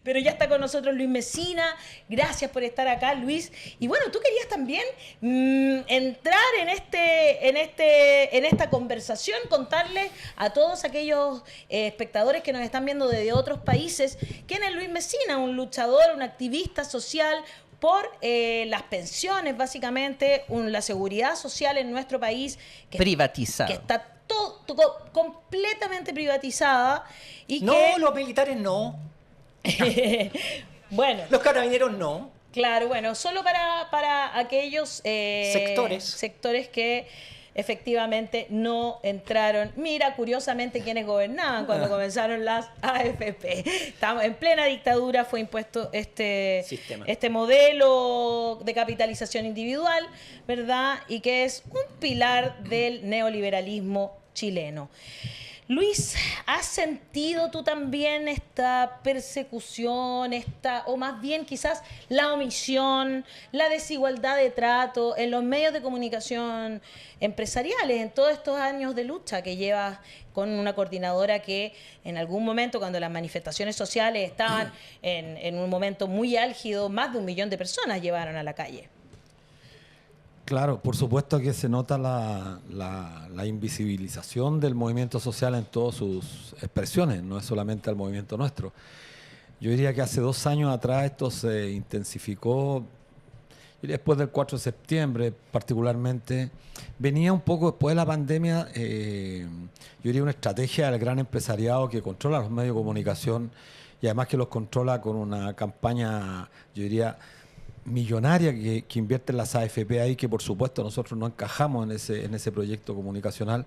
Pero ya está con nosotros Luis Mesina. Gracias por estar acá, Luis. Y bueno, tú querías también entrar en esta conversación, contarle a todos aquellos espectadores que nos están viendo desde otros países quién es Luis Mesina, un luchador, un activista social por las pensiones, básicamente, la seguridad social en nuestro país privatizada. Que está completamente privatizada. Y no, que, los militares no. Bueno. Los carabineros no. Claro, bueno, solo para aquellos sectores que efectivamente no entraron. Mira, curiosamente, quienes gobernaban cuando comenzaron las AFP. Estamos en plena dictadura, fue impuesto este modelo de capitalización individual, ¿verdad? Y que es un pilar del neoliberalismo chileno. Luis, ¿has sentido tú también esta persecución, o más bien quizás la omisión, la desigualdad de trato en los medios de comunicación empresariales en todos estos años de lucha que llevas con una coordinadora que en algún momento, cuando las manifestaciones sociales estaban en un momento muy álgido, más de 1 millón de personas llevaron a la calle? Claro, por supuesto que se nota la invisibilización del movimiento social en todas sus expresiones, no es solamente el movimiento nuestro. Yo diría que hace 2 años atrás esto se intensificó, y después del 4 de septiembre particularmente, venía un poco después de la pandemia, yo diría una estrategia del gran empresariado que controla los medios de comunicación y además que los controla con una campaña, yo diría, millonaria que invierte en las AFP ahí, que por supuesto nosotros no encajamos en ese proyecto comunicacional.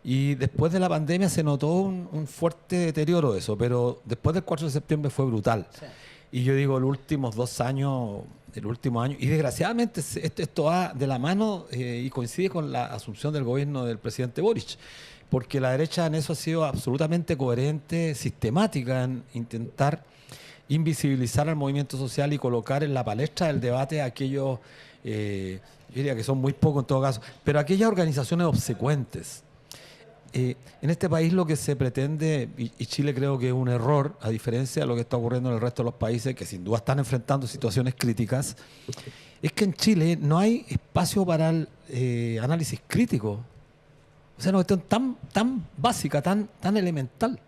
Y después de la pandemia se notó un fuerte deterioro de eso, pero después del 4 de septiembre fue brutal. Sí. Y yo digo, los últimos 2 años, el último año, y desgraciadamente esto va de la mano y coincide con la asunción del gobierno del presidente Boric, porque la derecha en eso ha sido absolutamente coherente, sistemática en intentar invisibilizar al movimiento social y colocar en la palestra del debate a aquellos, yo diría que son muy pocos en todo caso, pero aquellas organizaciones obsecuentes. En este país lo que se pretende, y Chile creo que es un error, a diferencia de lo que está ocurriendo en el resto de los países, que sin duda están enfrentando situaciones críticas, es que en Chile no hay espacio para el análisis crítico. O sea, una cuestión tan básica, tan elemental.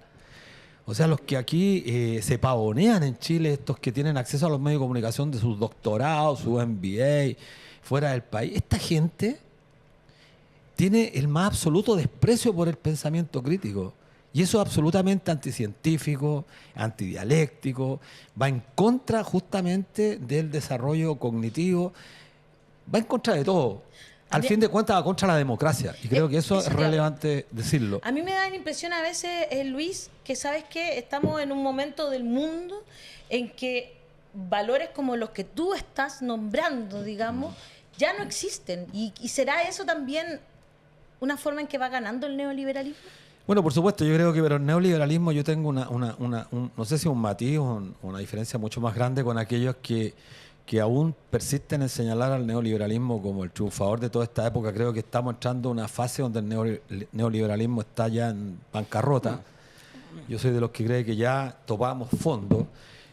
O sea, los que aquí se pavonean en Chile, estos que tienen acceso a los medios de comunicación de sus doctorados, su MBA, fuera del país, esta gente tiene el más absoluto desprecio por el pensamiento crítico. Y eso es absolutamente anticientífico, antidialéctico, va en contra justamente del desarrollo cognitivo, va en contra de todo. Al fin de cuentas va contra la democracia y creo que eso es relevante decirlo. A mí me da la impresión a veces, Luis, que sabes que estamos en un momento del mundo en que valores como los que tú estás nombrando, digamos, ya no existen. ¿Y será eso también una forma en que va ganando el neoliberalismo? Bueno, por supuesto, yo creo que pero el neoliberalismo yo tengo no sé si un matiz o una diferencia mucho más grande con aquellos que aún persisten en señalar al neoliberalismo como el triunfador de toda esta época. Creo que estamos entrando en una fase donde el neoliberalismo está ya en bancarrota. Yo soy de los que cree que ya topamos fondo.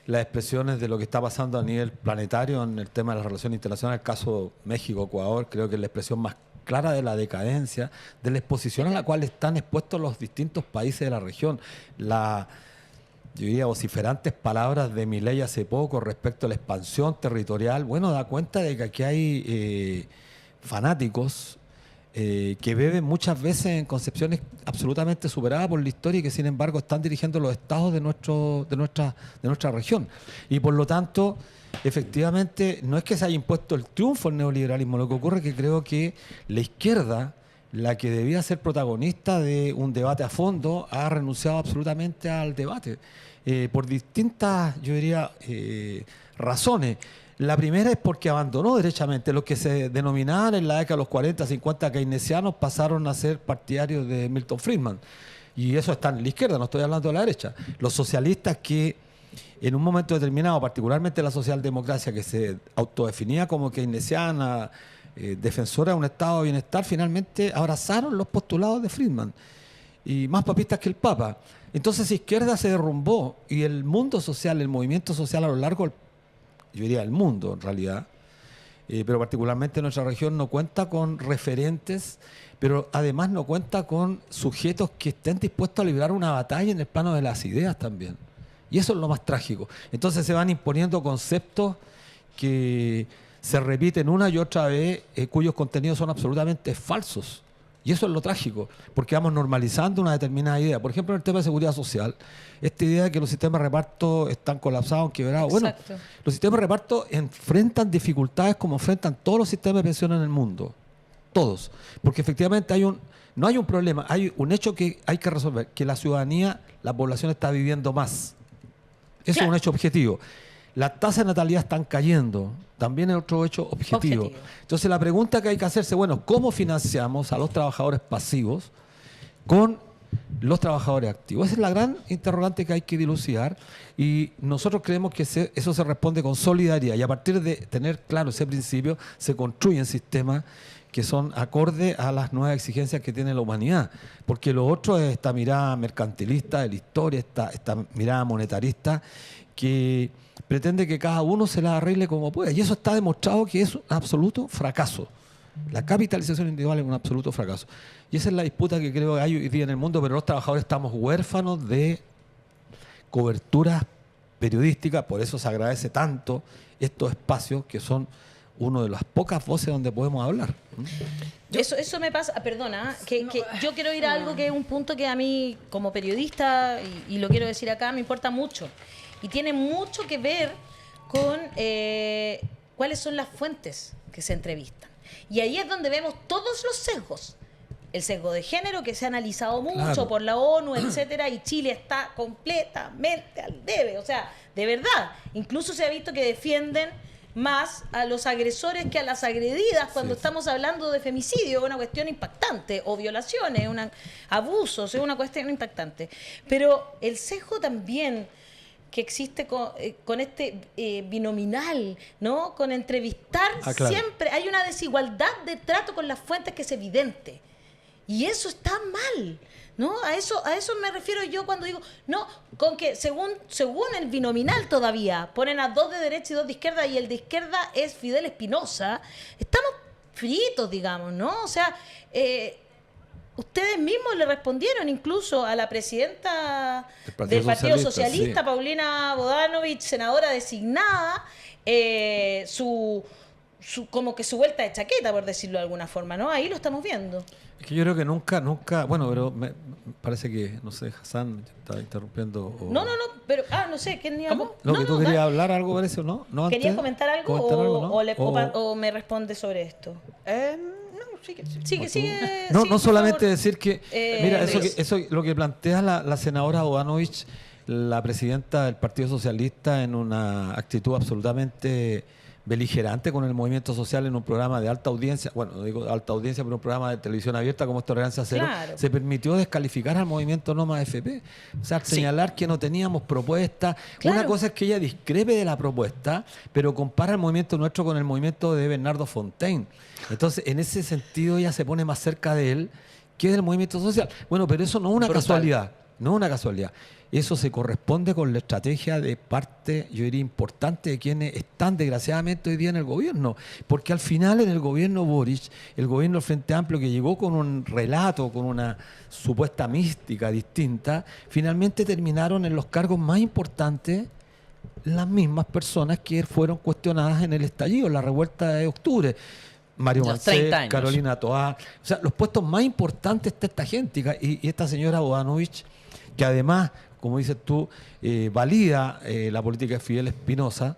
Las expresiones de lo que está pasando a nivel planetario en el tema de las relaciones internacionales, el caso México-Ecuador, creo que es la expresión más clara de la decadencia, de la exposición a la cual están expuestos los distintos países de la región. Yo diría, vociferantes palabras de Milei hace poco respecto a la expansión territorial, bueno, da cuenta de que aquí hay fanáticos que beben muchas veces en concepciones absolutamente superadas por la historia y que sin embargo están dirigiendo los estados de nuestra región. Y por lo tanto, efectivamente, no es que se haya impuesto el triunfo del neoliberalismo, lo que ocurre es que creo que la izquierda, la que debía ser protagonista de un debate a fondo, ha renunciado absolutamente al debate por distintas, yo diría, razones. La primera es porque abandonó derechamente. Los que se denominaban en la década de los 40, 50 keynesianos pasaron a ser partidarios de Milton Friedman. Y eso está en la izquierda, no estoy hablando de la derecha. Los socialistas que en un momento determinado, particularmente la socialdemocracia que se autodefinía como keynesiana, defensora de un estado de bienestar, finalmente abrazaron los postulados de Friedman y más papistas que el Papa. Entonces izquierda se derrumbó y el mundo social, el movimiento social a lo largo, yo diría el mundo en realidad, pero particularmente nuestra región no cuenta con referentes, pero además no cuenta con sujetos que estén dispuestos a librar una batalla en el plano de las ideas también. Y eso es lo más trágico. Entonces se van imponiendo conceptos que se repiten una y otra vez, cuyos contenidos son absolutamente falsos. Y eso es lo trágico, porque vamos normalizando una determinada idea. Por ejemplo, en el tema de seguridad social, esta idea de que los sistemas de reparto están colapsados, quebrados. Exacto. Bueno, los sistemas de reparto enfrentan dificultades como enfrentan todos los sistemas de pensión en el mundo. Todos. Porque efectivamente no hay un problema, hay un hecho que hay que resolver, que la ciudadanía, la población está viviendo más. Eso es un hecho objetivo. Las tasas de natalidad están cayendo, también es otro hecho objetivo. Entonces la pregunta que hay que hacerse, bueno, ¿cómo financiamos a los trabajadores pasivos con los trabajadores activos? Esa es la gran interrogante que hay que dilucidar y nosotros creemos que eso se responde con solidaridad y a partir de tener claro ese principio se construyen sistemas que son acordes a las nuevas exigencias que tiene la humanidad. Porque lo otro es esta mirada mercantilista de la historia, esta mirada monetarista que pretende que cada uno se la arregle como pueda. Y eso está demostrado que es un absoluto fracaso. La capitalización individual es un absoluto fracaso. Y esa es la disputa que creo que hay hoy día en el mundo, pero los trabajadores estamos huérfanos de coberturas periodísticas, por eso se agradece tanto estos espacios que son una de las pocas voces donde podemos hablar. Eso me pasa, perdona, que yo quiero ir a algo que es un punto que a mí como periodista, y lo quiero decir acá, me importa mucho. Y tiene mucho que ver con cuáles son las fuentes que se entrevistan. Y ahí es donde vemos todos los sesgos. El sesgo de género que se ha analizado mucho por la ONU, etcétera, y Chile está completamente al debe. O sea, de verdad, incluso se ha visto que defienden más a los agresores que a las agredidas cuando estamos hablando de femicidio, es una cuestión impactante, o violaciones, abusos, es una cuestión impactante. Pero el sesgo también que existe con este binominal, ¿no? Con entrevistar siempre, hay una desigualdad de trato con las fuentes que es evidente. Y eso está mal, ¿no? A eso me refiero yo cuando digo, no, con que según el binominal todavía ponen a 2 de derecha y 2 de izquierda y el de izquierda es Fidel Espinosa, estamos fritos, digamos, ¿no? O sea, ustedes mismos le respondieron incluso a la presidenta del Partido Socialista, Paulina Bodanovich, senadora designada, como que su vuelta de chaqueta, por decirlo de alguna forma, ¿no? Ahí lo estamos viendo. Es que yo creo que nunca, bueno, pero me parece que, no sé, Hassan estaba interrumpiendo. No, pero, no sé, ¿quién iba a hablar? No, que tú querías hablar algo, parece, ¿no? ¿Querías comentar algo o me responde sobre esto? Sigue. No solamente decir que, mira, eso lo que plantea la senadora Bodanovich, la presidenta del Partido Socialista, en una actitud absolutamente beligerante con el movimiento social en un programa de alta audiencia, bueno, no digo alta audiencia, pero un programa de televisión abierta como Tolerancia Cero, se permitió descalificar al movimiento No Más FP. O sea, señalar que no teníamos propuesta. Una cosa es que ella discrepe de la propuesta, pero compara el movimiento nuestro con el movimiento de Bernardo Fontaine. Entonces, en ese sentido, ella se pone más cerca de él que del movimiento social. Bueno, pero eso no es una casualidad. No es una casualidad. Eso se corresponde con la estrategia de parte, yo diría, importante de quienes están desgraciadamente hoy día en el gobierno. Porque al final en el gobierno Boric, el gobierno del Frente Amplio que llegó con un relato, con una supuesta mística distinta, finalmente terminaron en los cargos más importantes las mismas personas que fueron cuestionadas en el estallido, en la revuelta de octubre. Mario Mancé, Carolina Toá. O sea, los puestos más importantes está esta gente. Y esta señora Bodanovich, que además, como dices tú, valida la política de Fidel Espinosa.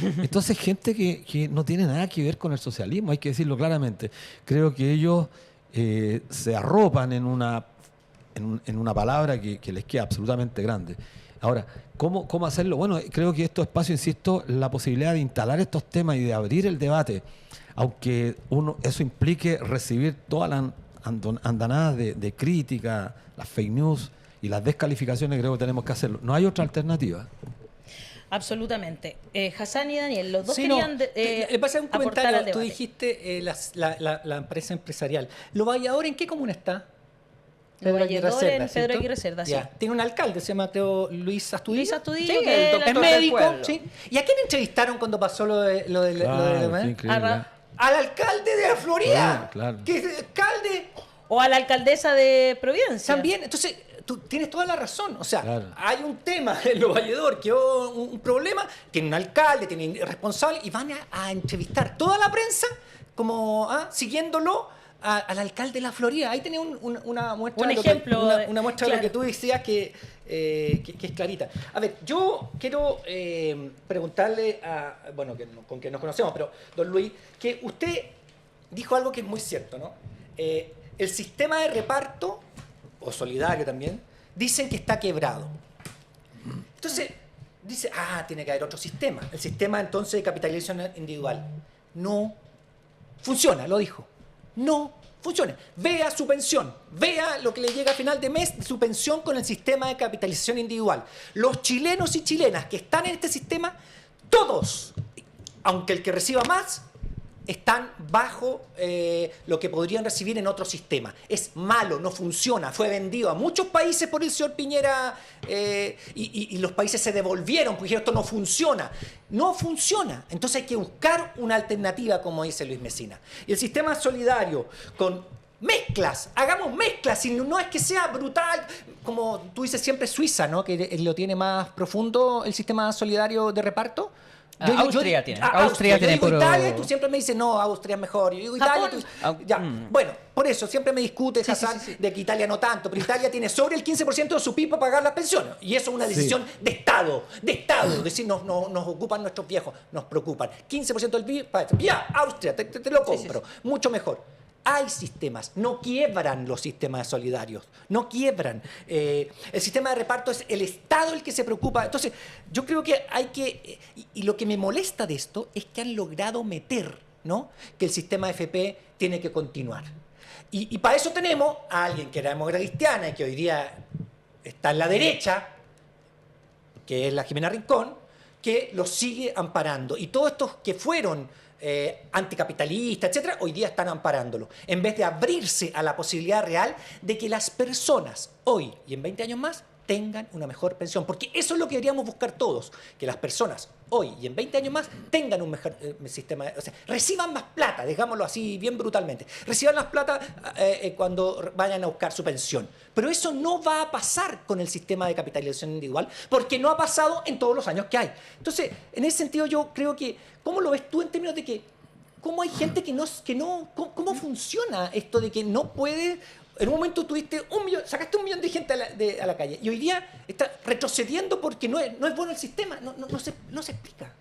Entonces, gente que no tiene nada que ver con el socialismo, hay que decirlo claramente. Creo que ellos se arropan en una palabra que les queda absolutamente grande. Ahora, ¿cómo hacerlo? Bueno, creo que estos espacios, insisto, la posibilidad de instalar estos temas y de abrir el debate, aunque eso implique recibir todas las andanadas de crítica, las fake news y las descalificaciones, creo que tenemos que hacerlo. No hay otra alternativa. Absolutamente. Hassan y Daniel, los dos querían pasé un comentario. al debate. Tú dijiste la empresa empresarial. ¿Lo vaya ahora en qué comuna está? Pedro Aguirre Cerda, Pedro Aguirre Cerda, sí. Tiene un alcalde, se llama Luis Astudillo, sí, que es médico. Sí. ¿Y a quién entrevistaron cuando pasó lo de al alcalde de la Florida, claro. que es el alcalde. O a la alcaldesa de Providencia. También, entonces, tú tienes toda la razón. O sea, claro. hay un tema en Los Valledor, que un problema, tiene un alcalde, tiene un responsable, y van a entrevistar toda la prensa como siguiéndolo al alcalde de la Florida. Ahí tenés una muestra, un ejemplo, una muestra claro. de lo que tú decías que es clarita. A ver, yo quiero preguntarle con quien nos conocemos, pero don Luis, que usted dijo algo que es muy cierto, ¿no? El sistema de reparto, o solidario también, dicen que está quebrado. Entonces, dice, tiene que haber otro sistema. El sistema entonces de capitalización individual. No funciona, lo dijo. No funciona. Vea su pensión, vea lo que le llega a final de mes de su pensión con el sistema de capitalización individual. Los chilenos y chilenas que están en este sistema, todos, aunque el que reciba más, están bajo lo que podrían recibir en otro sistema. Es malo, no funciona. Fue vendido a muchos países por el señor Piñera y los países se devolvieron porque dijeron esto no funciona. No funciona. Entonces hay que buscar una alternativa, como dice Luis Mesina. Y el sistema solidario con mezclas, hagamos mezclas, y no es que sea brutal, como tú dices siempre Suiza, ¿no? Que lo tiene más profundo el sistema solidario de reparto. Austria tiene digo puro... Italia y tú siempre me dices, no, Austria es mejor. Yo digo Italia, Bueno, por eso siempre me discutes, Hassan, de que Italia no tanto, pero Italia tiene sobre el 15% de su PIB para pagar las pensiones. Y eso es una decisión de Estado. Decir, nos ocupan nuestros viejos, nos preocupan. 15% del PIB, Austria, te lo compro. Mucho mejor. Hay sistemas, no quiebran los sistemas solidarios, no quiebran. El sistema de reparto es el Estado el que se preocupa. Entonces, yo creo que hay que... Y lo que me molesta de esto es que han logrado meter, ¿no?, que el sistema FP tiene que continuar. Y para eso tenemos a alguien que era demócrata cristiana y que hoy día está en la derecha, que es la Jimena Rincón, que los sigue amparando. Y todos estos que fueron anticapitalistas, etcétera, hoy día están amparándolo, en vez de abrirse a la posibilidad real de que las personas hoy y en 20 años más tengan una mejor pensión, porque eso es lo que deberíamos buscar todos, que las personas hoy y en 20 años más tengan un mejor sistema, o sea, reciban más plata, digámoslo así bien brutalmente, reciban más plata cuando vayan a buscar su pensión. Pero eso no va a pasar con el sistema de capitalización individual, porque no ha pasado en todos los años que hay. Entonces, en ese sentido yo creo que, ¿cómo lo ves tú en términos de que cómo hay gente cómo funciona esto de que no puede... En un momento sacaste 1 millón de gente a la calle y hoy día está retrocediendo porque no es bueno el sistema, no se explica.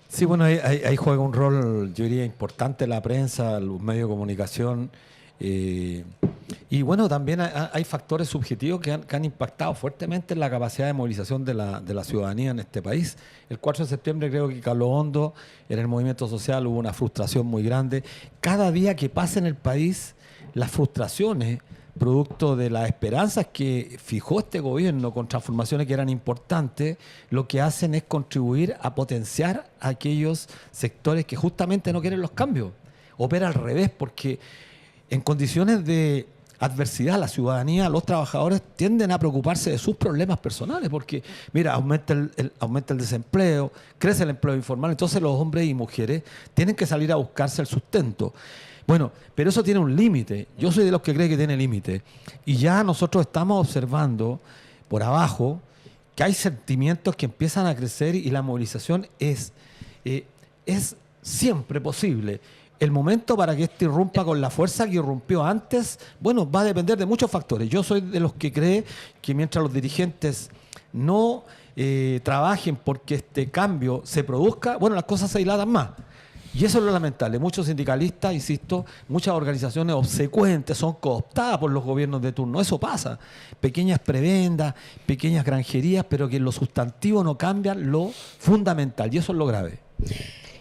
Sí, bueno, ahí juega un rol, yo diría, importante la prensa, los medios de comunicación. Y bueno, también hay factores subjetivos que han impactado fuertemente en la capacidad de movilización de la ciudadanía en este país. El 4 de septiembre creo que caló hondo, en el movimiento social hubo una frustración muy grande. Cada día que pasa en el país, las frustraciones, producto de las esperanzas que fijó este gobierno con transformaciones que eran importantes, lo que hacen es contribuir a potenciar a aquellos sectores que justamente no quieren los cambios. Opera al revés, porque en condiciones de adversidad, la ciudadanía, los trabajadores tienden a preocuparse de sus problemas personales, porque, mira, aumenta el desempleo, crece el empleo informal, entonces los hombres y mujeres tienen que salir a buscarse el sustento. Bueno, pero eso tiene un límite. Yo soy de los que cree que tiene límite. Y ya nosotros estamos observando por abajo que hay sentimientos que empiezan a crecer y la movilización es siempre posible. El momento para que esto irrumpa con la fuerza que irrumpió antes, bueno, va a depender de muchos factores. Yo soy de los que cree que mientras los dirigentes no trabajen porque este cambio se produzca, bueno, las cosas se dilatan más. Y eso es lo lamentable. Muchos sindicalistas, insisto, muchas organizaciones obsecuentes son cooptadas por los gobiernos de turno. Eso pasa. Pequeñas prebendas, pequeñas granjerías, pero que en lo sustantivo no cambian lo fundamental. Y eso es lo grave.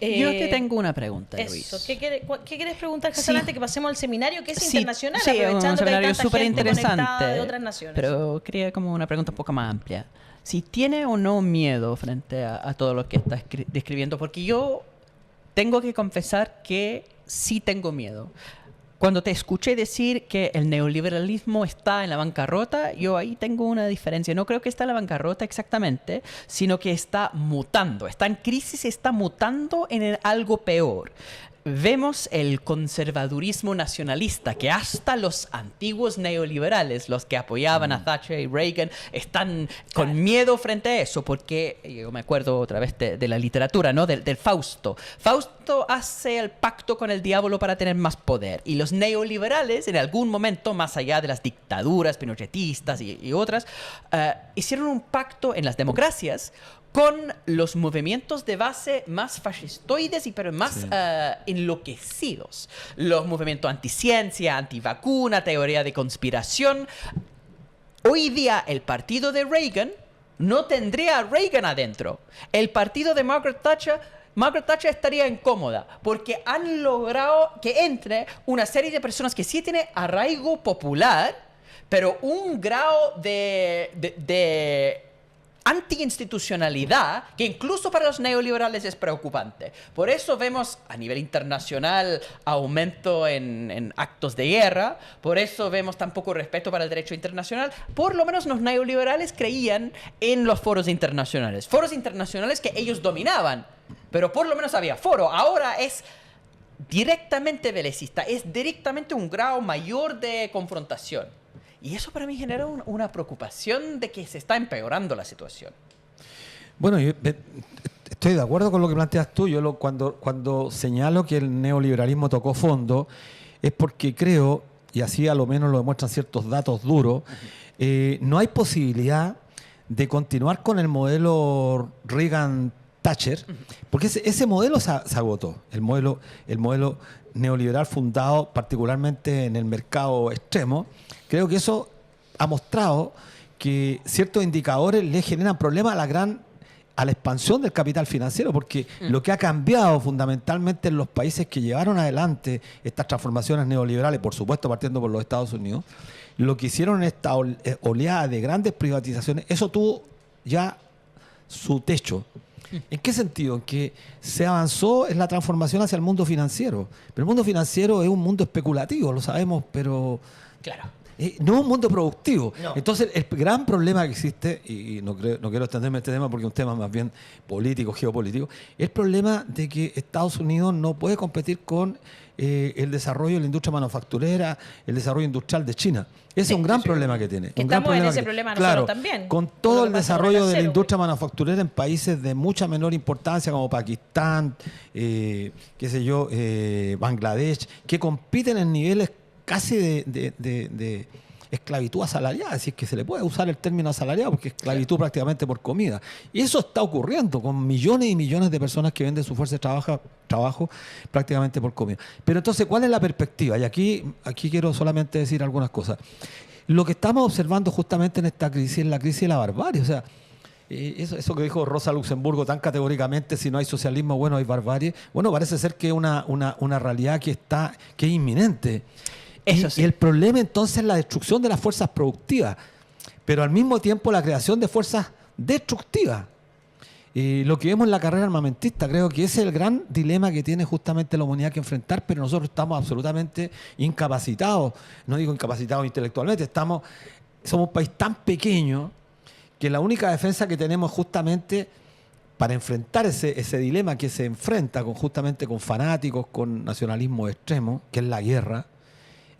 Yo te tengo una pregunta, Luis. ¿Qué quieres preguntar, Hassan, antes que pasemos al seminario, que es internacional? Sí, es un seminario súper interesante, de otras naciones. Pero quería como una pregunta un poco más amplia. Si tiene o no miedo frente a todo lo que estás describiendo, porque yo tengo que confesar que sí tengo miedo. cuando te escuché decir que el neoliberalismo está en la bancarrota, yo ahí tengo una diferencia. No creo que está en la bancarrota exactamente, sino que está mutando. Está en crisis, está mutando en algo peor. Vemos el conservadurismo nacionalista, que hasta los antiguos neoliberales, los que apoyaban a Thatcher y Reagan, están con miedo frente a eso, porque yo me acuerdo otra vez de la literatura, ¿no? Del Fausto. Fausto hace el pacto con el diablo para tener más poder, y los neoliberales, en algún momento, más allá de las dictaduras pinochetistas y otras, hicieron un pacto en las democracias con los movimientos de base más fascistoides pero más enloquecidos. Los movimientos anticiencia, antivacuna, teoría de conspiración. Hoy día el partido de Reagan no tendría a Reagan adentro. El partido de Margaret Thatcher estaría incómoda porque han logrado que entre una serie de personas que sí tiene arraigo popular, pero un grado de antiinstitucionalidad que incluso para los neoliberales es preocupante. Por eso vemos a nivel internacional aumento en actos de guerra, por eso vemos tan poco respeto para el derecho internacional. Por lo menos los neoliberales creían en los foros internacionales que ellos dominaban, pero por lo menos había foro. Ahora es directamente belicista, es directamente un grado mayor de confrontación. Y eso para mí genera una preocupación de que se está empeorando la situación. Bueno, yo estoy de acuerdo con lo que planteas tú. Yo cuando señalo que el neoliberalismo tocó fondo es porque creo, y así a lo menos lo demuestran ciertos datos duros, no hay posibilidad de continuar con el modelo Reagan-Thatcher, porque ese modelo se agotó. El modelo neoliberal fundado particularmente en el mercado extremo. Creo que eso ha mostrado que ciertos indicadores le generan problemas a la expansión del capital financiero, porque lo que ha cambiado fundamentalmente en los países que llevaron adelante estas transformaciones neoliberales, por supuesto partiendo por los Estados Unidos, lo que hicieron en esta oleada de grandes privatizaciones, eso tuvo ya su techo. ¿En qué sentido? En que se avanzó en la transformación hacia el mundo financiero. Pero el mundo financiero es un mundo especulativo, lo sabemos, pero claro, no es un mundo productivo. No. Entonces, el gran problema que existe, y no quiero extenderme en este tema porque es un tema más bien político, geopolítico, es el problema de que Estados Unidos no puede competir con el desarrollo de la industria manufacturera, el desarrollo industrial de China. Ese es un gran problema que tiene. Que estamos en ese problema nosotros también. Con todo el desarrollo de la industria manufacturera en países de mucha menor importancia como Pakistán, Bangladesh, que compiten en niveles casi de esclavitud asalariada, es decir, que se le puede usar el término asalariado porque es esclavitud prácticamente por comida. Y eso está ocurriendo con millones y millones de personas que venden su fuerza de trabajo prácticamente por comida. Pero entonces, ¿cuál es la perspectiva? Y aquí quiero solamente decir algunas cosas. Lo que estamos observando justamente en esta crisis es la crisis de la barbarie. O sea, eso que dijo Rosa Luxemburgo tan categóricamente, si no hay socialismo, bueno, hay barbarie. Bueno, parece ser que es una realidad que es inminente. Eso sí. Y el problema entonces es la destrucción de las fuerzas productivas, pero al mismo tiempo la creación de fuerzas destructivas. Lo que vemos en la carrera armamentista, creo que ese es el gran dilema que tiene justamente la humanidad que enfrentar, pero nosotros estamos absolutamente incapacitados. No digo incapacitados intelectualmente, somos un país tan pequeño que la única defensa que tenemos justamente para enfrentar ese dilema que se enfrenta justamente con fanáticos, con nacionalismo extremo, que es la guerra,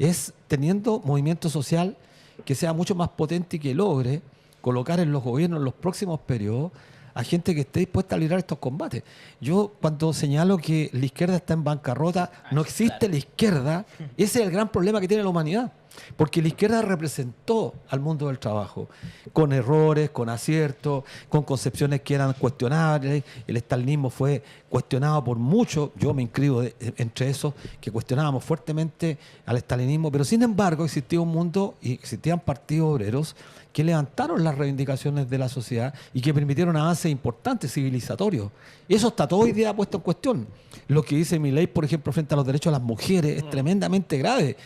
es teniendo movimiento social que sea mucho más potente y que logre colocar en los gobiernos en los próximos periodos a gente que esté dispuesta a librar estos combates. Yo cuando señalo que la izquierda está en bancarrota, no existe la izquierda, ese es el gran problema que tiene la humanidad. Porque la izquierda representó al mundo del trabajo, con errores, con aciertos, con concepciones que eran cuestionables. El estalinismo fue cuestionado por muchos, yo me inscribo entre esos, que cuestionábamos fuertemente al estalinismo, pero sin embargo existía un mundo y existían partidos obreros que levantaron las reivindicaciones de la sociedad y que permitieron avances importantes, civilizatorios. Eso está todo hoy día puesto en cuestión. Lo que dice Milei, por ejemplo, frente a los derechos de las mujeres, es tremendamente grave.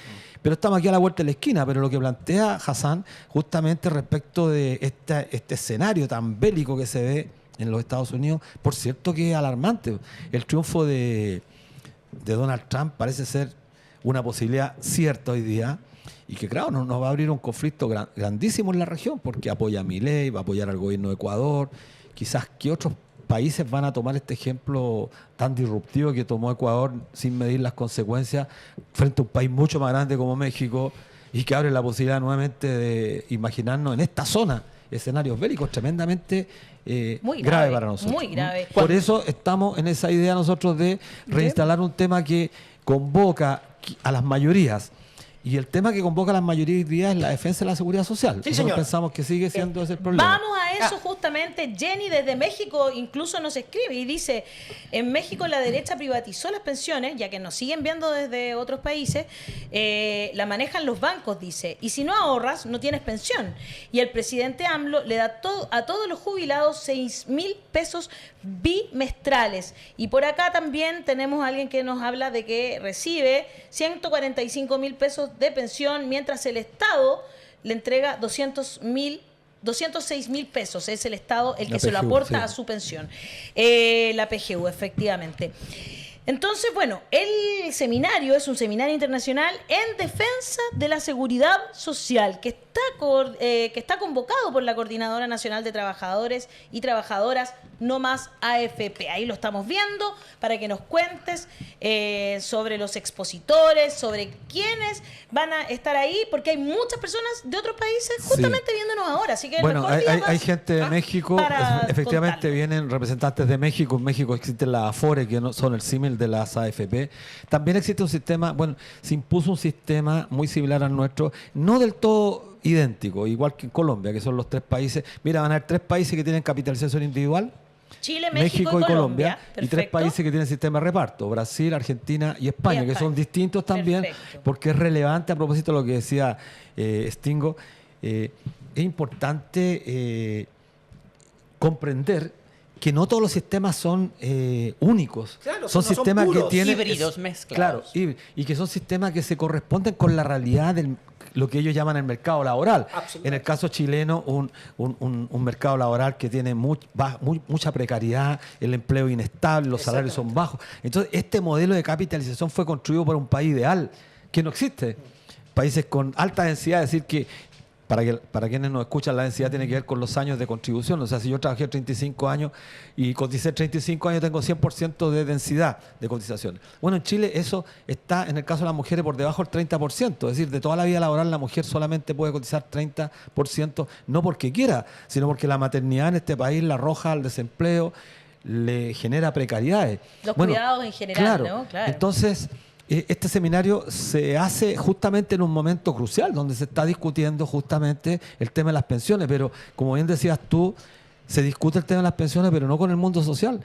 Pero estamos aquí a la vuelta de la esquina. Pero lo que plantea Hassan, justamente respecto de este escenario tan bélico que se ve en los Estados Unidos, por cierto que es alarmante. El triunfo de Donald Trump parece ser una posibilidad cierta hoy día y que, claro, nos va a abrir un conflicto grandísimo en la región porque apoya a Milei, va a apoyar al gobierno de Ecuador. Quizás que otros países van a tomar este ejemplo tan disruptivo que tomó Ecuador sin medir las consecuencias frente a un país mucho más grande como México y que abre la posibilidad nuevamente de imaginarnos en esta zona escenarios bélicos tremendamente grave para nosotros. Muy grave. Por eso estamos en esa idea nosotros de reinstalar un tema que convoca a las mayorías. Y el tema que convoca a las mayorías hoy día es la defensa de la seguridad social. Sí, nosotros pensamos que sigue siendo ese el problema. Vamos a eso justamente. Jenny desde México incluso nos escribe y dice, en México la derecha privatizó las pensiones, ya que nos siguen viendo desde otros países, la manejan los bancos, dice, y si no ahorras, no tienes pensión. Y el presidente AMLO le da a todos los jubilados 6,000 pesos bimestrales. Y por acá también tenemos a alguien que nos habla de que recibe 145,000 pesos de pensión, mientras el Estado le entrega 206,000 pesos. Es el Estado el que se lo aporta a su pensión. La PGU, efectivamente. Entonces, bueno, el seminario es un seminario internacional en defensa de la seguridad social que está convocado por la Coordinadora Nacional de Trabajadores y Trabajadoras No Más AFP. Ahí lo estamos viendo para que nos cuentes sobre los expositores, sobre quiénes van a estar ahí, porque hay muchas personas de otros países justamente viéndonos ahora. Así que bueno, hay gente de México, efectivamente contarlo. Vienen representantes de México. En México existen las AFORE, que no son el símil de las AFP. También existe un sistema, bueno, se impuso un sistema muy similar al nuestro, no del todo idéntico, igual que en Colombia, que son los 3 países. Mira, van a haber 3 países que tienen capitalización individual. Chile, México y Colombia. Y 3 países que tienen sistema de reparto, Brasil, Argentina y España, que son distintos también, porque es relevante a propósito de lo que decía Stingo. Es importante comprender que no todos los sistemas son únicos. Claro, son sistemas que tienen híbridos mezclados. Claro, y que son sistemas que se corresponden con la realidad del lo que ellos llaman el mercado laboral. En el caso chileno, un mercado laboral que tiene mucha precariedad, el empleo inestable, los salarios son bajos. Entonces, este modelo de capitalización fue construido por un país ideal que no existe. Países con alta densidad, es decir, que para quienes nos escuchan, la densidad tiene que ver con los años de contribución. O sea, si yo trabajé 35 años y coticé 35 años, tengo 100% de densidad de cotizaciones. Bueno, en Chile eso está, en el caso de las mujeres, por debajo del 30%. Es decir, de toda la vida laboral la mujer solamente puede cotizar 30%, no porque quiera, sino porque la maternidad en este país la arroja al desempleo, le genera precariedades. Los cuidados en general, claro, ¿no? Claro. Entonces, este seminario se hace justamente en un momento crucial donde se está discutiendo justamente el tema de las pensiones, pero como bien decías tú, se discute el tema de las pensiones, pero no con el mundo social.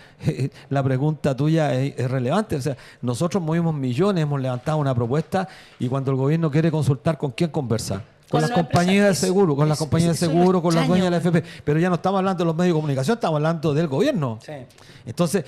La pregunta tuya es relevante. O sea, nosotros movimos millones, hemos levantado una propuesta y cuando el gobierno quiere consultar, ¿con quién conversa? Con las compañías de seguro, con las compañías de seguro, con las dueñas de la FP. Pero ya no estamos hablando de los medios de comunicación, estamos hablando del gobierno. Sí. Entonces,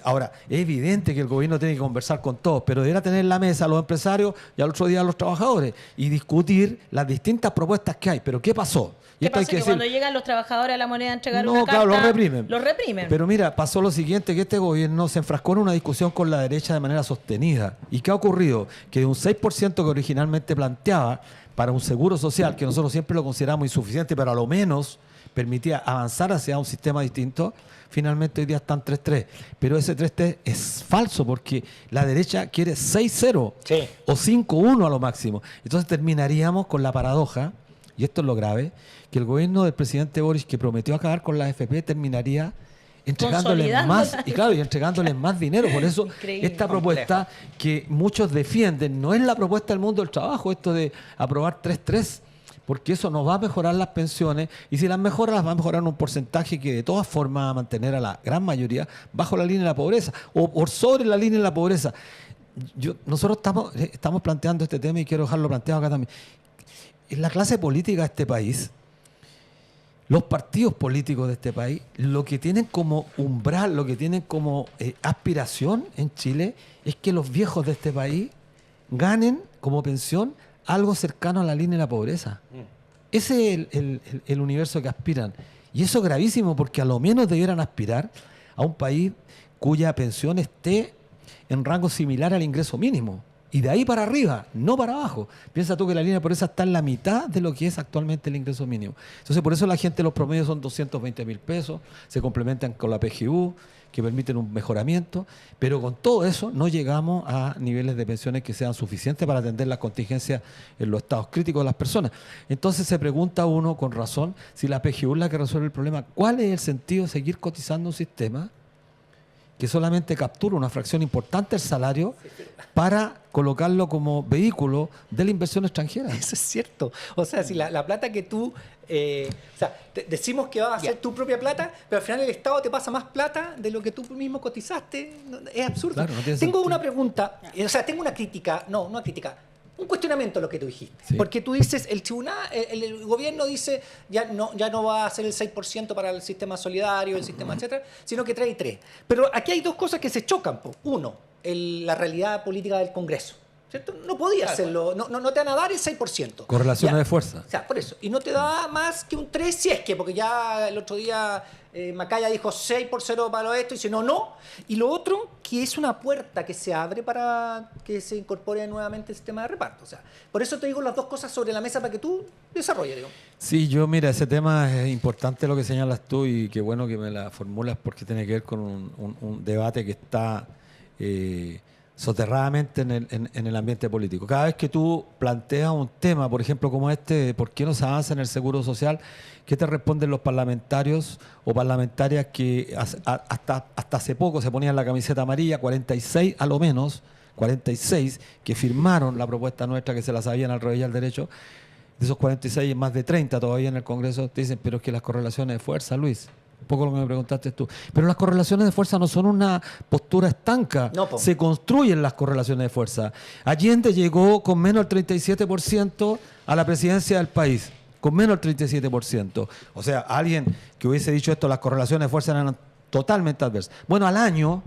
ahora, es evidente que el gobierno tiene que conversar con todos, pero deberá tener en la mesa a los empresarios y al otro día a los trabajadores y discutir las distintas propuestas que hay. Pero ¿qué pasó? ¿Qué pasa? Que cuando llegan los trabajadores a la moneda a entregar una carta, claro, los reprimen. Los reprimen. Pero mira, pasó lo siguiente, que este gobierno se enfrascó en una discusión con la derecha de manera sostenida. ¿Y qué ha ocurrido? Que de un 6% que originalmente planteaba para un seguro social, que nosotros siempre lo consideramos insuficiente, pero a lo menos permitía avanzar hacia un sistema distinto, finalmente hoy día están 3-3. Pero ese 3-3 es falso porque la derecha quiere 6-0 o 5-1 a lo máximo. Entonces terminaríamos con la paradoja, y esto es lo grave, que el gobierno del presidente Boric, que prometió acabar con la AFP, terminaría entregándoles más y entregándoles más dinero. Por eso esta propuesta que muchos defienden no es la propuesta del mundo del trabajo, esto de aprobar 3-3, porque eso no va a mejorar las pensiones, y si las mejora, las va a mejorar en un porcentaje que de todas formas va a mantener a la gran mayoría bajo la línea de la pobreza o por sobre la línea de la pobreza. Nosotros estamos planteando este tema y quiero dejarlo planteado acá también. En la clase política de este país, los partidos políticos de este país, lo que tienen como umbral, lo que tienen como aspiración en Chile es que los viejos de este país ganen como pensión algo cercano a la línea de la pobreza. Ese es el universo que aspiran. Y eso es gravísimo porque a lo menos debieran aspirar a un país cuya pensión esté en rango similar al ingreso mínimo. Y de ahí para arriba, no para abajo. Piensa tú que la línea de pobreza está en la mitad de lo que es actualmente el ingreso mínimo. Entonces, por eso la gente, los promedios son 220.000 pesos, se complementan con la PGU, que permiten un mejoramiento, pero con todo eso no llegamos a niveles de pensiones que sean suficientes para atender las contingencias en los estados críticos de las personas. Entonces se pregunta uno, con razón, si la PGU es la que resuelve el problema, ¿cuál es el sentido de seguir cotizando un sistema que solamente captura una fracción importante del salario para colocarlo como vehículo de la inversión extranjera? Eso es cierto. O sea, si la plata que tú... decimos que vas a hacer tu propia plata, pero al final el Estado te pasa más plata de lo que tú mismo cotizaste. Es absurdo. Claro, tengo una pregunta, tengo una crítica, no una crítica, un cuestionamiento a lo que tú dijiste. Sí. Porque tú dices, el tribunal, el gobierno dice, ya no va a hacer el 6% para el sistema solidario, el sistema, etcétera, sino que trae 3%. Pero aquí hay dos cosas que se chocan. Uno, la realidad política del Congreso. ¿Cierto? No podía hacerlo, no te van a dar el 6%. Correlaciones de fuerza. O sea, por eso. Y no te da más que un 3% si es que, porque ya el otro día Macaya dijo 6% para esto, y dice no. Y lo otro, que es una puerta que se abre para que se incorpore nuevamente el sistema de reparto. O sea, por eso te digo las dos cosas sobre la mesa para que tú desarrolles, digo. Sí, mira, ese tema es importante lo que señalas tú y qué bueno que me la formulas porque tiene que ver con un debate que está... soterradamente en el ambiente político. Cada vez que tú planteas un tema, por ejemplo, como este, ¿por qué no se avanza en el seguro social? ¿Qué te responden los parlamentarios o parlamentarias que hasta hace poco se ponían la camiseta amarilla? 46 a lo menos, 46 que firmaron la propuesta nuestra, que se la sabían al revés y al derecho. De esos 46, más de 30 todavía en el Congreso te dicen, pero es que las correlaciones de fuerza, Luis, un poco lo que me preguntaste tú. Pero las correlaciones de fuerza no son una postura estanca. No, se construyen las correlaciones de fuerza. Allende llegó con menos del 37% a la presidencia del país. Con menos del 37%. O sea, alguien que hubiese dicho esto, las correlaciones de fuerza eran totalmente adversas. Bueno, al año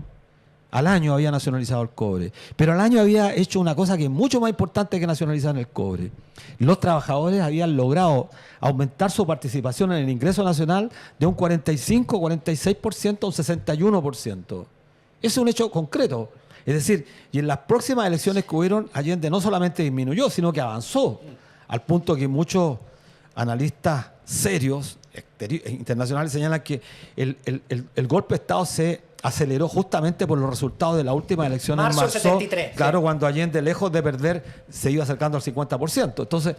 había nacionalizado el cobre. Pero al año había hecho una cosa que es mucho más importante que nacionalizar el cobre. Los trabajadores habían logrado aumentar su participación en el ingreso nacional de un 45, 46% a un 61%. Ese es un hecho concreto. Es decir, y en las próximas elecciones que hubieron, Allende no solamente disminuyó, sino que avanzó, al punto que muchos analistas serios internacionales señalan que el golpe de Estado se aceleró justamente por los resultados de la última elección en marzo 73. Claro, cuando Allende, lejos de perder, se iba acercando al 50%. Entonces,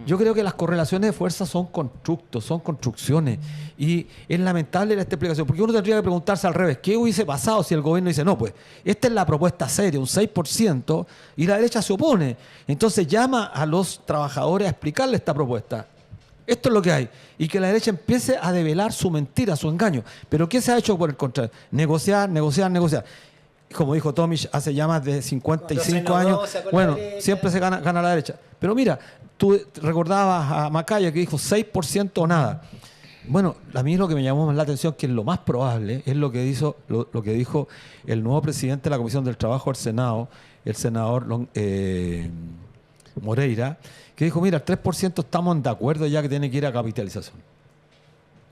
yo creo que las correlaciones de fuerza son constructos, son construcciones. Y es lamentable esta explicación, porque uno tendría que preguntarse al revés, ¿qué hubiese pasado si el gobierno dice, no, pues, esta es la propuesta seria, un 6%, y la derecha se opone? Entonces llama a los trabajadores a explicarle esta propuesta. Esto es lo que hay. Y que la derecha empiece a develar su mentira, su engaño. ¿Pero qué se ha hecho por el contrario? Negociar. Como dijo Tomic hace ya más de 55 años. Bueno, siempre se gana la derecha. Pero mira, tú recordabas a Macaya que dijo 6% o nada. Bueno, a mí lo que me llamó más la atención, que es lo más probable, es lo que dijo el nuevo presidente de la Comisión del Trabajo del Senado, el senador Moreira, que dijo, mira, el 3% estamos de acuerdo ya que tiene que ir a capitalización.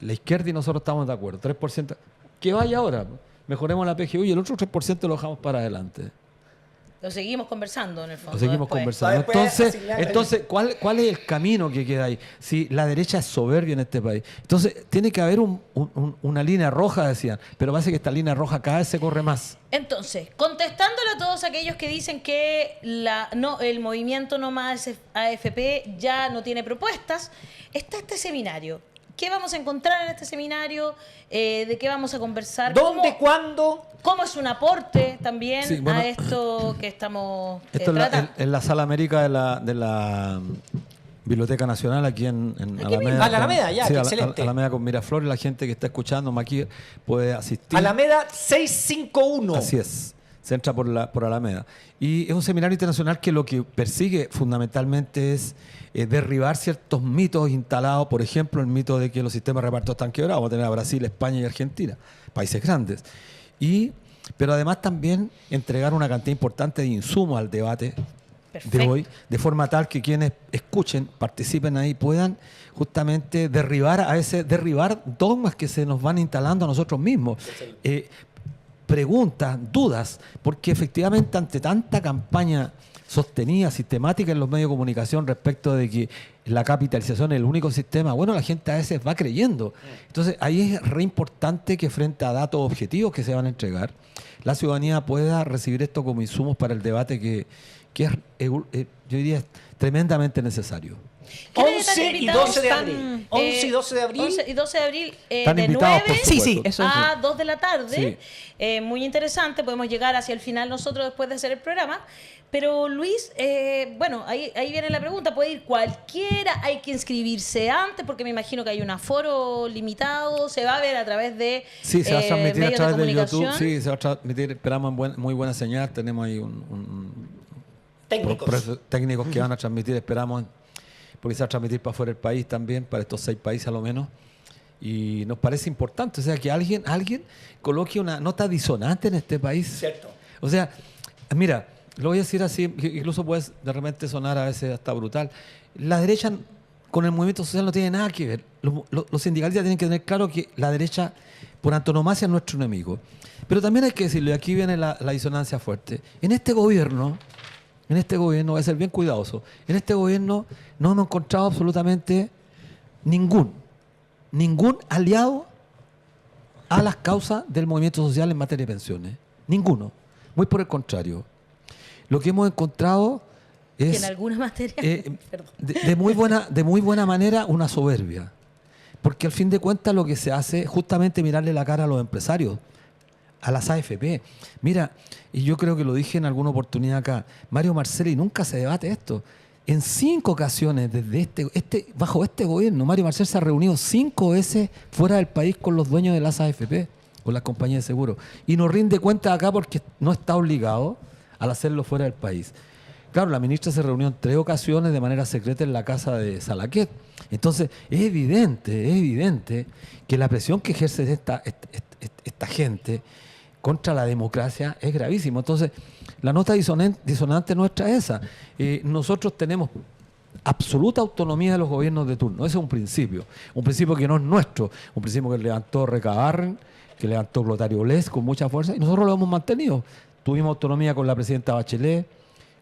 La izquierda y nosotros estamos de acuerdo. 3%, que vaya ahora, mejoremos la PGU y el otro 3% lo dejamos para adelante. Lo seguimos conversando, en el fondo. Lo seguimos conversando. Entonces, ¿cuál es el camino que queda ahí? Si la derecha es soberbia en este país. Entonces, tiene que haber una línea roja, decían. Pero parece que esta línea roja cada vez se corre más. Entonces, contestándole a todos aquellos que dicen que el movimiento No Más AFP ya no tiene propuestas, está este seminario. ¿Qué vamos a encontrar en este seminario? ¿De qué vamos a conversar? ¿Dónde? ¿Cuándo? ¿Cómo es un aporte también a esto que estamos tratando? En la Sala América de la Biblioteca Nacional, aquí en Alameda. Alameda, ya, sí, excelente. Alameda con Miraflores, la gente que está escuchando aquí puede asistir. Alameda 651. Así es. Se entra por Alameda. Y es un seminario internacional que lo que persigue fundamentalmente es derribar ciertos mitos instalados, por ejemplo, el mito de que los sistemas de reparto están quebrados. Vamos a tener a Brasil, España y Argentina, países grandes. Pero además también entregar una cantidad importante de insumos al debate de hoy, de forma tal que quienes escuchen, participen ahí, puedan justamente derribar dogmas que se nos van instalando a nosotros mismos. preguntas, dudas, porque efectivamente ante tanta campaña sostenida, sistemática en los medios de comunicación respecto de que la capitalización es el único sistema, bueno, la gente a veces va creyendo. Entonces, ahí es re importante que frente a datos objetivos que se van a entregar, la ciudadanía pueda recibir esto como insumos para el debate que es, yo diría, tremendamente necesario. 11 y 12 de abril. 11 y 12 de abril. 11 y 12 de abril Están de 9 eso a 2 de la tarde. Sí. Muy interesante. Podemos llegar hacia el final nosotros después de hacer el programa. Pero Luis, bueno, ahí viene la pregunta. ¿Puede ir cualquiera? ¿Hay que inscribirse antes? Porque me imagino que hay un aforo limitado. ¿Se va a ver a través de sí, se va a transmitir medios a través de de YouTube. comunicación? Sí, se va a transmitir. Esperamos muy buena señal. Tenemos ahí técnicos que van a transmitir, esperamos, porque se va a transmitir para fuera del país también, para estos 6 países a lo menos. Y nos parece importante, o sea, que alguien coloque una nota disonante en este país. Cierto. O sea, mira, lo voy a decir así, incluso puede de repente sonar a veces hasta brutal. La derecha con el movimiento social no tiene nada que ver. Los sindicalistas tienen que tener claro que la derecha, por antonomasia, es nuestro enemigo. Pero también hay que decirlo, y aquí viene la disonancia fuerte. En este gobierno, voy a ser bien cuidadoso, en este gobierno no hemos encontrado absolutamente ningún aliado a las causas del movimiento social en materia de pensiones. Ninguno. Muy por el contrario. Lo que hemos encontrado es en alguna materia de muy buena manera una soberbia. Porque al fin de cuentas lo que se hace es justamente mirarle la cara a los empresarios, a las AFP. Mira, y yo creo que lo dije en alguna oportunidad acá, Mario Marcelli, nunca se debate esto. En 5 ocasiones desde bajo este gobierno, Mario Marcelli se ha reunido 5 veces fuera del país con los dueños de las AFP, con las compañías de seguro. Y no rinde cuenta acá porque no está obligado al hacerlo fuera del país. Claro, la ministra se reunió en 3 ocasiones de manera secreta en la casa de Salaquet. Entonces, es evidente que la presión que ejerce esta gente contra la democracia es gravísimo. Entonces, la nota disonante nuestra es esa. Nosotros tenemos absoluta autonomía de los gobiernos de turno. Ese es un principio que no es nuestro, un principio que levantó Recabarren, que levantó Clotario Blest con mucha fuerza, y nosotros lo hemos mantenido. Tuvimos autonomía con la presidenta Bachelet,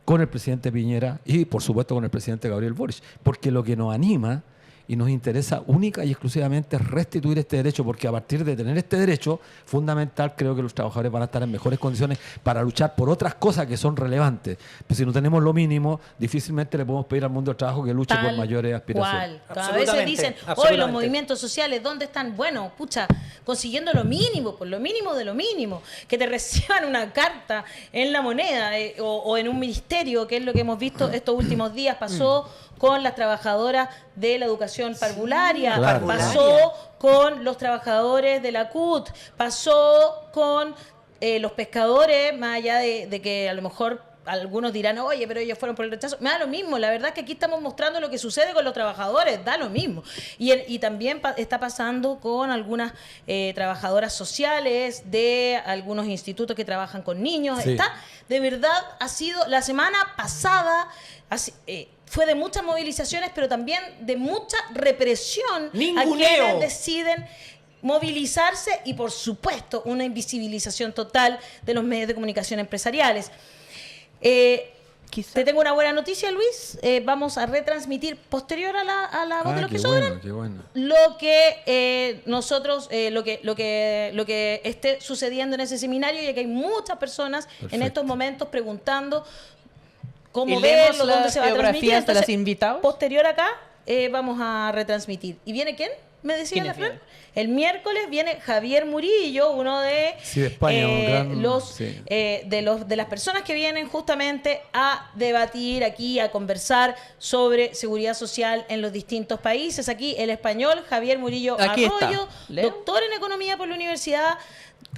con el presidente Piñera y, por supuesto, con el presidente Gabriel Boric, porque lo que nos anima y nos interesa única y exclusivamente restituir este derecho, porque a partir de tener este derecho fundamental, creo que los trabajadores van a estar en mejores condiciones para luchar por otras cosas que son relevantes. Pero si no tenemos lo mínimo, difícilmente le podemos pedir al mundo del trabajo que luche por mayores aspiraciones. A veces dicen, hoy los movimientos sociales, ¿dónde están? Bueno, pucha, consiguiendo lo mínimo, por lo mínimo de lo mínimo, que te reciban una carta en la moneda o en un ministerio, que es lo que hemos visto estos últimos días, pasó con las trabajadoras de la educación parvularia, claro. Pasó con los trabajadores de la CUT, pasó con los pescadores, más allá de que a lo mejor algunos dirán, oye, pero ellos fueron por el rechazo. Me da lo mismo, la verdad es que aquí estamos mostrando lo que sucede con los trabajadores, da lo mismo. Y también está pasando con algunas trabajadoras sociales de algunos institutos que trabajan con niños. Sí. De verdad, ha sido la semana pasada... fue de muchas movilizaciones, pero también de mucha represión a quienes deciden movilizarse y, por supuesto, una invisibilización total de los medios de comunicación empresariales. Te tengo una buena noticia, Luis. Vamos a retransmitir posterior a la voz de los que sobran. Bueno. Lo que nosotros, lo que esté sucediendo en ese seminario, ya que hay muchas personas en estos momentos preguntando cómo verlo, dónde se va a transmitir. Entonces, de los invitados. Posterior acá vamos a retransmitir. ¿Y viene quién? Me decía la Fran. El miércoles viene Javier Murillo, uno de, de España, de las personas que vienen justamente a debatir aquí, a conversar sobre seguridad social en los distintos países. Aquí el español Javier Murillo aquí Arroyo, doctor en economía por la Universidad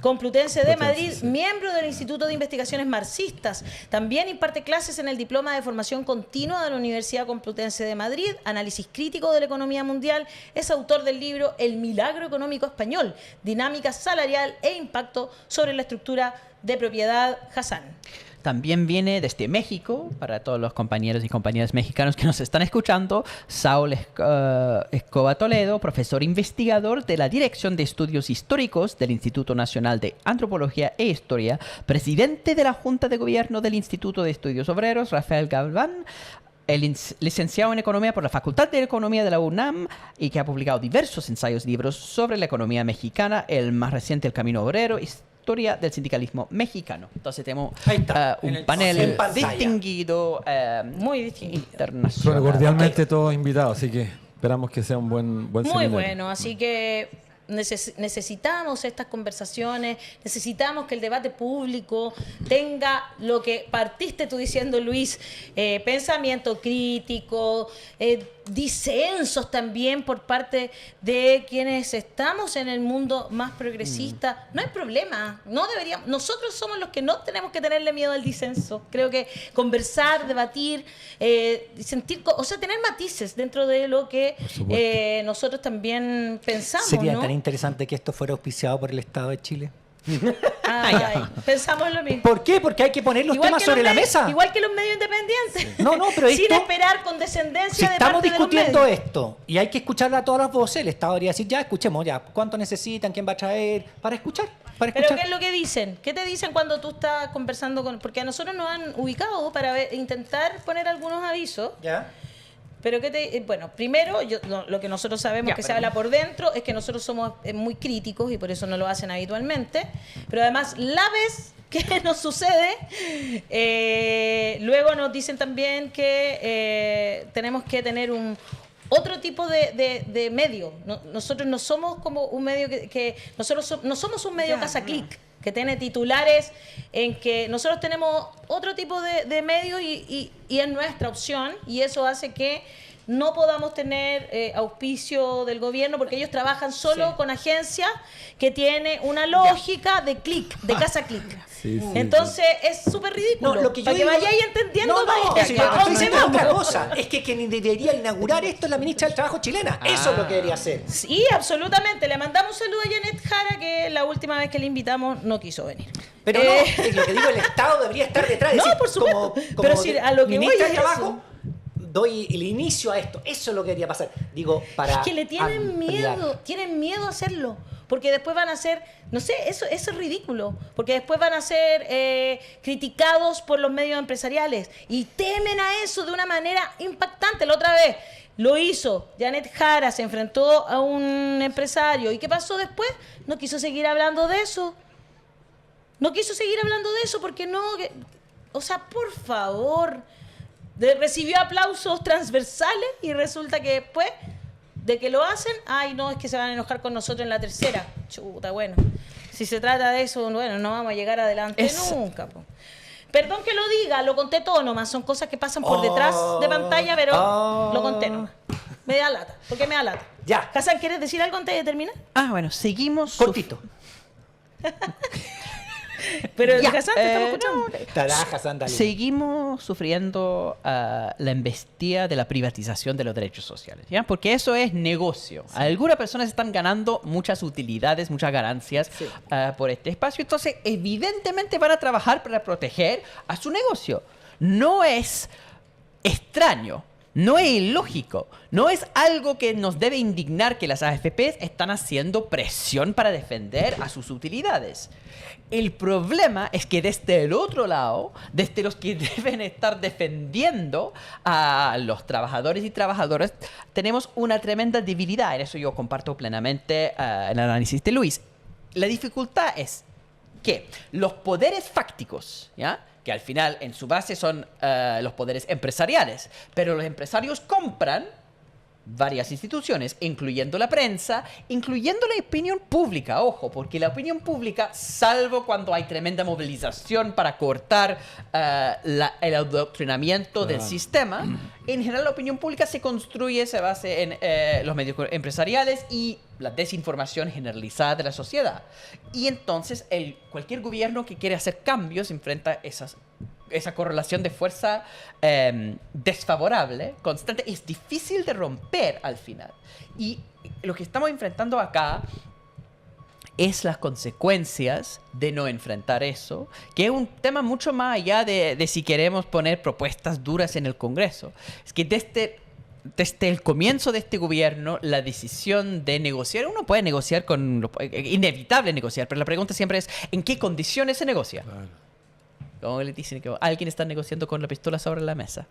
Complutense de Madrid, miembro del Instituto de Investigaciones Marxistas. También imparte clases en el Diploma de Formación Continua de la Universidad Complutense de Madrid, análisis crítico de la economía mundial. Es autor del libro El milagro macroeconómico español, dinámica salarial e impacto sobre la estructura de propiedad. Hassan. También viene desde México, para todos los compañeros y compañeras mexicanos que nos están escuchando, Saúl Escoba Toledo, profesor investigador de la Dirección de Estudios Históricos del Instituto Nacional de Antropología e Historia, presidente de la Junta de Gobierno del Instituto de Estudios Obreros, Rafael Galván, licenciado en Economía por la Facultad de Economía de la UNAM y que ha publicado diversos ensayos y libros sobre la economía mexicana, el más reciente, El Camino Obrero, Historia del sindicalismo mexicano. Entonces tenemos un panel distinguido, muy distinguido, internacional. Cordialmente todos invitados, así que esperamos que sea un buen seminario. Muy bueno, así que necesitamos estas conversaciones, necesitamos que el debate público tenga lo que partiste tú diciendo, Luis, pensamiento crítico, disensos también por parte de quienes estamos en el mundo más progresista. No hay problema, no deberíamos, nosotros somos los que no tenemos que tenerle miedo al disenso. Creo que conversar, debatir, sentir, o sea, tener matices dentro de lo que nosotros también pensamos. Sería ¿no? tan interesante que esto fuera auspiciado por el Estado de Chile. Pensamos lo mismo. ¿Por qué? Porque hay que poner los temas sobre la mesa. Igual que los medios independientes. No, pero sin esperar condescendencia de estamos parte de los discutiendo medios. esto y hay que escucharla a todas las voces. El Estado debería decir, ya, escuchemos, ya, ¿cuánto necesitan? ¿Quién va a traer? Para escuchar. ¿Pero qué es lo que dicen? ¿Qué te dicen cuando tú estás conversando con...? Porque a nosotros nos han ubicado para intentar poner algunos avisos. ¿Ya? Pero bueno, primero, lo que nosotros sabemos que se habla por dentro es que nosotros somos muy críticos y por eso no lo hacen habitualmente. Pero además, la vez que nos sucede, luego nos dicen también que tenemos que tener otro tipo de medio. Nosotros no somos como un medio nosotros no somos un medio casa-clic, que tiene titulares en que nosotros tenemos otro tipo de medios y es nuestra opción, y eso hace que no podamos tener auspicio del gobierno porque ellos trabajan solo con agencias que tiene una lógica de clic, de casa-clic. Entonces es súper ridículo. Lo que yo para que vayáis entendiendo otra cosa. Es que quien debería inaugurar esto es la ministra del Trabajo chilena. Eso es lo que debería hacer. Sí, absolutamente. Le mandamos un saludo a Janet Jara, que la última vez que le invitamos no quiso venir. Pero no, lo que digo, el Estado debería estar detrás. No, por supuesto. Pero si a lo que ministra voy del es Trabajo, doy el inicio a esto. Eso es lo que debería pasar. Digo, para... Es que le tienen miedo a hacerlo. Porque después van a ser, no sé, eso es ridículo. Porque después van a ser criticados por los medios empresariales. Y temen a eso de una manera impactante. La otra vez lo hizo Janet Jara, se enfrentó a un empresario. ¿Y qué pasó después? No quiso seguir hablando de eso. No quiso seguir hablando de eso porque no... O sea, por favor... Recibió aplausos transversales y resulta que después de que lo hacen, ay no, es que se van a enojar con nosotros en la tercera. Chuta, bueno, si se trata de eso, bueno, no vamos a llegar adelante nunca. Po. Perdón que lo diga, lo conté todo nomás, son cosas que pasan por detrás de pantalla, pero lo conté nomás. Me da lata, ¿por qué me da lata? Ya. Hassan, ¿quieres decir algo antes de terminar? Bueno, seguimos... Cortito. Pero Hassan, te estamos escuchando. Hassan, dale. Seguimos sufriendo la embestida de la privatización de los derechos sociales, ¿ya? Porque eso es negocio. Sí. Algunas personas están ganando muchas utilidades, muchas ganancias por este espacio. Entonces, evidentemente van a trabajar para proteger a su negocio. No es extraño. No es ilógico, no es algo que nos debe indignar que las AFPs están haciendo presión para defender a sus utilidades. El problema es que desde el otro lado, desde los que deben estar defendiendo a los trabajadores y trabajadoras, tenemos una tremenda debilidad. En eso yo comparto plenamente el análisis de Luis. La dificultad es que los poderes fácticos, ¿ya?, que al final en su base son los poderes empresariales, pero los empresarios compran varias instituciones, incluyendo la prensa, incluyendo la opinión pública, ojo, porque la opinión pública, salvo cuando hay tremenda movilización para cortar el adoctrinamiento del sistema, en general la opinión pública se construye, se basa en los medios empresariales y la desinformación generalizada de la sociedad. Y entonces cualquier gobierno que quiere hacer cambios enfrenta esas esa correlación de fuerza desfavorable, constante, es difícil de romper al final. Y lo que estamos enfrentando acá es las consecuencias de no enfrentar eso, que es un tema mucho más allá de si queremos poner propuestas duras en el Congreso. Es que desde el comienzo de este gobierno, la decisión de negociar, uno puede negociar inevitable negociar, pero la pregunta siempre es, ¿en qué condiciones se negocia? Claro. Como le dicen que alguien está negociando con la pistola sobre la mesa.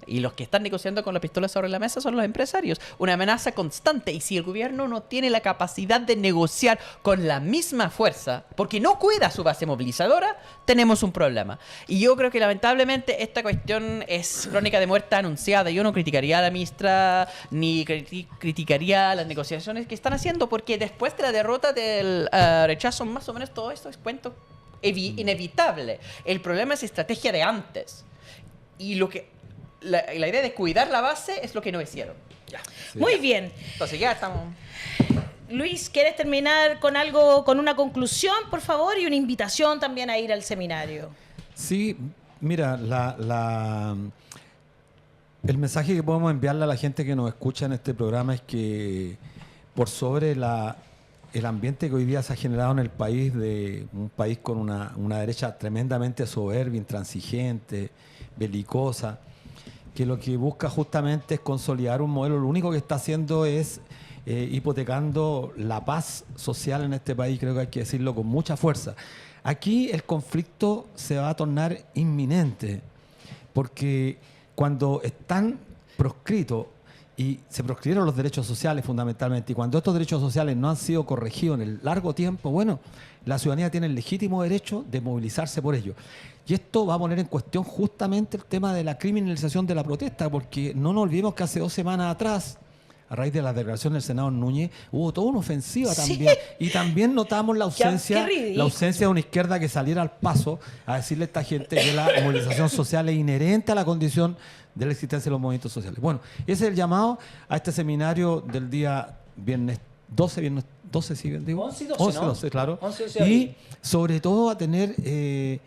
Y los que están negociando con la pistola sobre la mesa son los empresarios. Una amenaza constante. Y si el gobierno no tiene la capacidad de negociar con la misma fuerza, porque no cuida su base movilizadora, tenemos un problema. Y yo creo que lamentablemente esta cuestión es crónica de muerte anunciada. Yo no criticaría a la ministra ni criticaría las negociaciones que están haciendo, porque después de la derrota del rechazo, más o menos todo esto es cuento inevitable. El problema es estrategia de antes. Y la idea de cuidar la base es lo que no hicieron. Ya. Sí. Muy bien. Entonces ya estamos... Luis, ¿quieres terminar con algo, con una conclusión, por favor? Y una invitación también a ir al seminario. Sí, mira, el mensaje que podemos enviarle a la gente que nos escucha en este programa es que por sobre el ambiente que hoy día se ha generado en el país, de un país con una derecha tremendamente soberbia, intransigente, belicosa, que lo que busca justamente es consolidar un modelo, lo único que está haciendo es hipotecando la paz social en este país, creo que hay que decirlo con mucha fuerza. Aquí el conflicto se va a tornar inminente, porque cuando están proscritos, y se proscribieron los derechos sociales fundamentalmente, y cuando estos derechos sociales no han sido corregidos en el largo tiempo, bueno, la ciudadanía tiene el legítimo derecho de movilizarse por ello. Y esto va a poner en cuestión justamente el tema de la criminalización de la protesta, porque no nos olvidemos que hace 2 semanas atrás, a raíz de la declaración del senador Núñez, hubo toda una ofensiva también. Y también notamos la ausencia de una izquierda que saliera al paso a decirle a esta gente que la movilización social es inherente a la condición de la existencia de los movimientos sociales. Bueno, ese es el llamado a este seminario del día viernes 12, ¿sí bien digo? 11 y 12, 12, claro. 11 y 12 y sobre todo a tener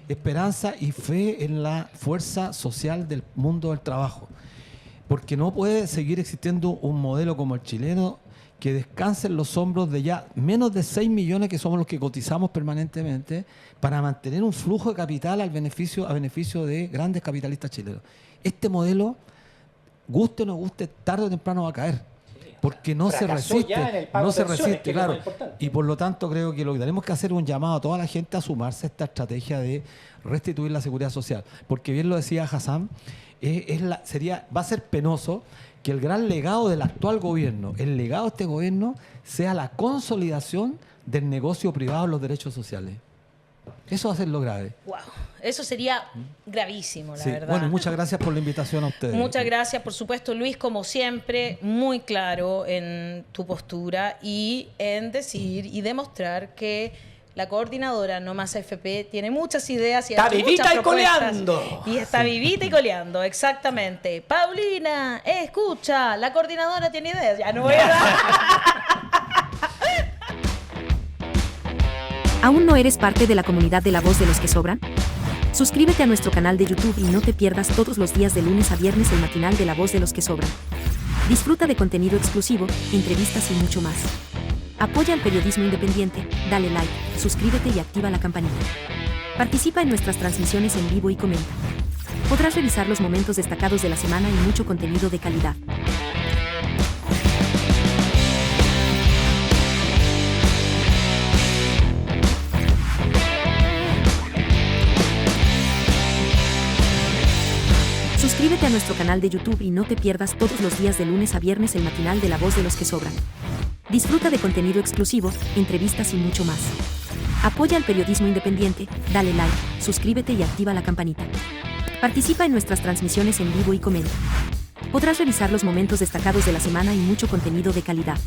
esperanza y fe en la fuerza social del mundo del trabajo. Porque no puede seguir existiendo un modelo como el chileno que descanse en los hombros de ya menos de 6 millones que somos los que cotizamos permanentemente para mantener un flujo de capital a beneficio de grandes capitalistas chilenos. Este modelo, guste o no guste, tarde o temprano va a caer. Porque no se resiste, claro. Y por lo tanto creo que lo que tenemos que hacer es un llamado a toda la gente a sumarse a esta estrategia de restituir la seguridad social. Porque bien lo decía Hassan, va a ser penoso que el gran legado del actual gobierno, el legado de este gobierno, sea la consolidación del negocio privado en los derechos sociales. Eso va a ser lo grave. Wow, eso sería gravísimo, la verdad. Bueno, y muchas gracias por la invitación a ustedes. Muchas gracias, por supuesto, Luis, como siempre, muy claro en tu postura y en decir y demostrar que la coordinadora No Más AFP tiene muchas ideas y está vivita y coleando. Y está vivita y coleando, exactamente. Paulina, escucha, la coordinadora tiene ideas. Ya no voy a dar. ¿Aún no eres parte de la comunidad de La Voz de los que Sobran? Suscríbete a nuestro canal de YouTube y no te pierdas todos los días de lunes a viernes el matinal de La Voz de los que Sobran. Disfruta de contenido exclusivo, entrevistas y mucho más. Apoya el periodismo independiente, dale like, suscríbete y activa la campanita. Participa en nuestras transmisiones en vivo y comenta. Podrás revisar los momentos destacados de la semana y mucho contenido de calidad. Suscríbete a nuestro canal de YouTube y no te pierdas todos los días de lunes a viernes el matinal de La Voz de los que Sobran. Disfruta de contenido exclusivo, entrevistas y mucho más. Apoya el periodismo independiente, dale like, suscríbete y activa la campanita. Participa en nuestras transmisiones en vivo y comenta. Podrás revisar los momentos destacados de la semana y mucho contenido de calidad.